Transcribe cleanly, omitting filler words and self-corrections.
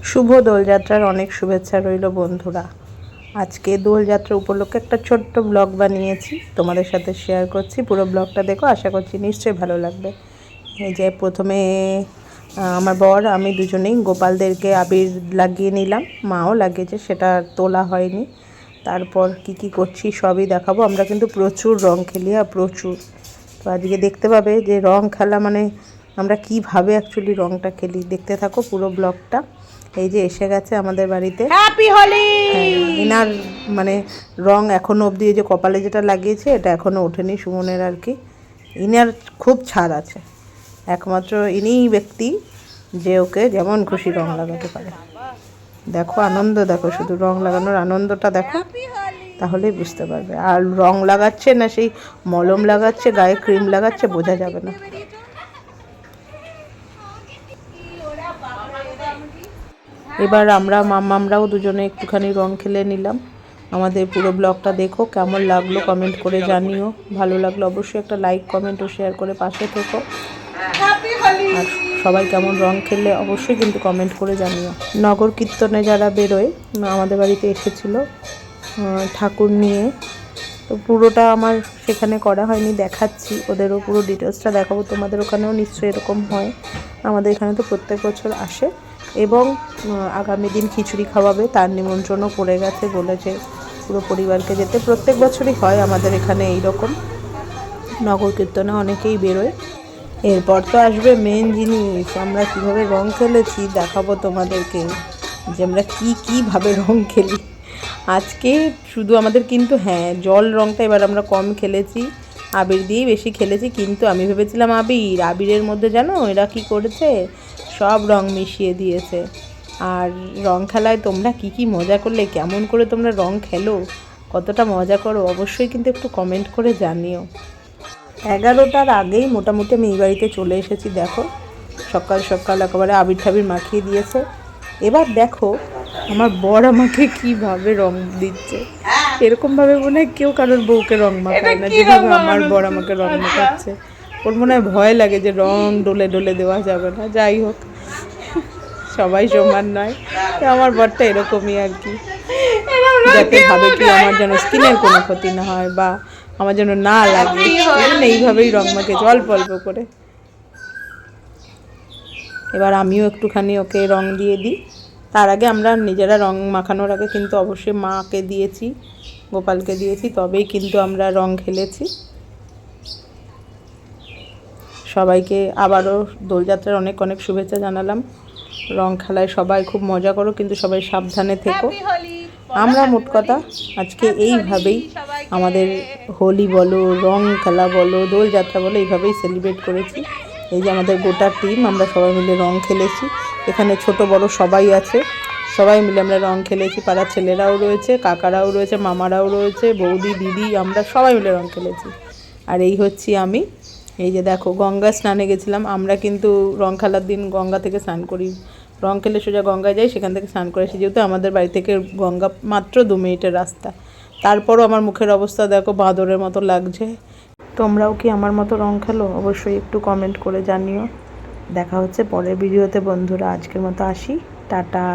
শুভ দোলযাত্রার অনেক শুভেচ্ছা রইল বন্ধুরা। আজকে দোলযাত্রা উপলক্ষে একটা ছোট্ট ব্লগ বানিয়েছি, তোমাদের সাথে শেয়ার করছি। পুরো ব্লগটা দেখো, আশা করছি নিশ্চয়ই ভালো লাগবে। এই যে প্রথমে আমার বর আমি দুজনেই গোপালদেরকে আবির লাগিয়ে নিলাম, মাও লাগিয়েছে, সেটা তোলা হয়নি। তারপর কি করছি সবই দেখাবো। আমরা কিন্তু প্রচুর রং খেলি, আর প্রচুর। তো আজকে দেখতে পাবে যে রং খেলা মানে আমরা কিভাবে অ্যাকচুয়ালি রংটা খেলি। দেখতে থাকো পুরো ব্লগটা। এই যে এসে গেছে আমাদের বাড়িতে হ্যাপি হোলি। এনার মানে রং এখনও অবধি, এই যে কপালে যেটা লাগিয়েছে এটা এখনও ওঠেনি সুমনের আর কি। ইনার খুব ছাড় আছে, একমাত্র ইনিই ব্যক্তি যে ওকে যেমন খুশি রং লাগাতে পারে। দেখো আনন্দ, দেখো শুধু রং লাগানোর আনন্দটা দেখো, তাহলেই বুঝতে পারবে। আর রং লাগাচ্ছে না সেই মলম লাগাচ্ছে, গায়ে ক্রিম লাগাচ্ছে, বোঝা যাবে না। এবার আমরাও দুজনে একটুখানি রং খেলে নিলাম। আমাদের পুরো ব্লগটা দেখো, কেমন লাগলো কমেন্ট করে জানিও। ভালো লাগলো অবশ্যই একটা লাইক, কমেন্ট ও শেয়ার করে পাশে থেকো। আর সবাই কেমন রং খেললে অবশ্যই কিন্তু কমেন্ট করে জানিও। নগর কীর্তনে যারা বেরোয় আমাদের বাড়িতে এসেছিলো ঠাকুর নিয়ে, তো পুরোটা আমার সেখানে করা হয়নি, দেখাচ্ছি ওদেরও পুরো ডিটেলসটা দেখাবো। তোমাদের ওখানেও নিশ্চয়ই এরকম হয়, আমাদের এখানে তো প্রত্যেক বছর আসে। এবং আগামী দিন খিচুড়ি খাওয়াবে, তার নিমন্ত্রণও পড়ে গেছে, বলেছে পুরো পরিবারকে যেতে। প্রত্যেক বছরই হয় আমাদের এখানে এই রকম, নগর কীর্তনে অনেকেই বেরোয়। এরপর তো আসবে মেন জিনিস, আমরা কীভাবে রং খেলেছি দেখাবো তোমাদেরকে, যে আমরা কীভাবে রং খেলি আজকে। শুধু আমাদের কিন্তু হ্যাঁ, জল রংটা এবার আমরা কম খেলেছি, আবির দিয়েই বেশি খেলেছি। কিন্তু আমি ভেবেছিলাম আবিরের মধ্যে জানো এরা কি করেছে, সব রং মিশিয়ে দিয়েছে। আর রং খেলায় তোমরা কি মজা করলে, কেমন করে তোমরা রং খেলো, কতটা মজা করো, অবশ্যই কিন্তু একটু কমেন্ট করে জানিও। 11টার আগেই মোটামুটি আমি এই বাড়িতে চলে এসেছি। দেখো সকাল সকাল একেবারে আবির ঠাবির মাখিয়ে দিয়েছে। এবার দেখো আমার বর আমাকে কিভাবে রং দিচ্ছে, এরকমভাবে মনে হয় কেউ কারোর বউকে রং মাখায় না, যেভাবে আমার বর আমাকে রং মাখাচ্ছে। ওর মনে হয় ভয় লাগে যে রং ডলে ডলে দেওয়া যাবে না। যাই হোক, সবাই সমান নয়, তো আমার বরটা এরকমই আর কি, যাতে ভাবে কি আমার যেন স্কিনের কোনো ক্ষতি না হয় বা আমার যেন না লাগে, এইভাবেই রং মাখেছে অল্প অল্প করে। এবার আমিও একটুখানি ওকে রং দিয়ে দিই। তার আগে আমরা নিজেরা রং মাখানোর আগে কিন্তু অবশ্যই মাকে দিয়েছি, গোপালকে দিয়েছি, তবেই কিন্তু আমরা রং খেলেছি। সবাইকে আবারও দোলযাত্রার অনেক অনেক শুভেচ্ছা জানালাম। রং খেলায় সবাই খুব মজা করো, কিন্তু সবাই সাবধানে থেকো। আমরা মোট কথা আজকে এইভাবেই আমাদের হোলি বলো, রং খেলা বলো, দোলযাত্রা বলো, এইভাবেই সেলিব্রেট করেছি। এই যে আমাদের গোটা টিম, আমরা সবাই মিলে রং খেলেছি। এখানে ছোট বড় সবাই আছে, সবাই মিলে আমরা রং খেলেছি। পাড়ার ছেলেরাও রয়েছে, কাকারাও রয়েছে, মামারাও রয়েছে, বৌদি, দিদি, আমরা সবাই মিলে রং খেলেছি। আর এই হচ্ছি আমি। এই যে দেখো গঙ্গা স্নানে গেছিলাম। আমরা কিন্তু রং খেলার দিন গঙ্গা থেকে স্নান করি, রং খেলে সোজা গঙ্গায় যাই, সেখান থেকে স্নান করে আসি, যেহেতু আমাদের বাড়ি থেকে গঙ্গা মাত্র 2 মিনিটের রাস্তা। তারপরও আমার মুখের অবস্থা দেখো বাঁদরের মতো লাগছে। তোমরাও কি আমার মতো রং খেলো, অবশ্যই একটু কমেন্ট করে জানিও। দেখা হচ্ছে পরের ভিডিওতে বন্ধুরা, আজকের মতো আসি, টাটা।